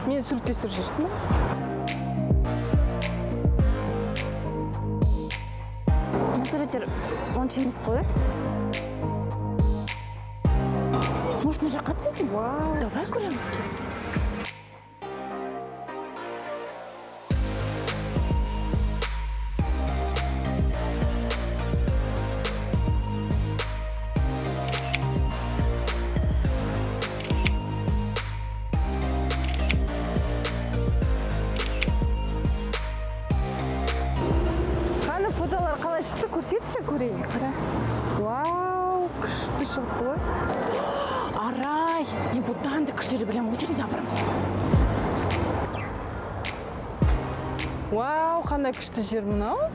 Мен суретке түсіріп жүрсің ба? Мына суреттер онша емес қой. Может, мына жаққа түсесің? Давай көреміз. Қаны фотолар қалай шықты, көрсетші көрейін. Вау, күшті шықты ғой. Арай, мен бұдан да күштері білем, өтірін забырым. Вау, қандай күшті жер мынау.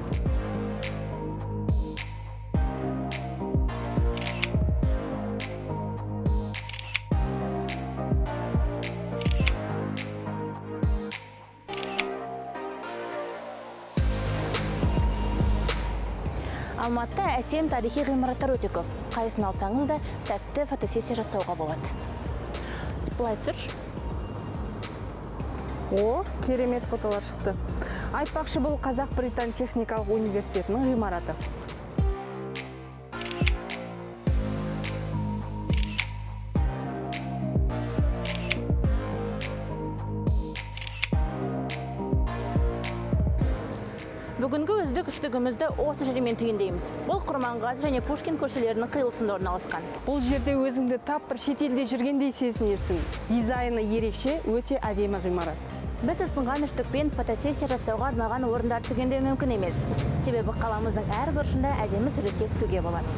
Алматыда әсем тарихи ғимараттар өте көп. Қайсын алсаңыз да сәтті фотосессия жасауға болады. Бұлай түсірші. О, керемет фотолар шықты. Айтпақшы, бұл Қазақ-Британ техникалық университетінің ғимараты. Бүгінгі үздік үштігімізді осы жермен түйіндейміз. Бұл Құрманғазы және Пушкин көшелерінің қиылысында орналасқан. Бұл жерде өзіңді тап бір шетелде жүргендей сезінесің. Дизайны ерекше, өте әдемі ғимарат. Біз ұсынған үштікпен фотосессия жасауға арналған орындар түгендеу мүмкін емес. Себебі қаламыздың әр бұрышында әдемі суретке түсуге болады.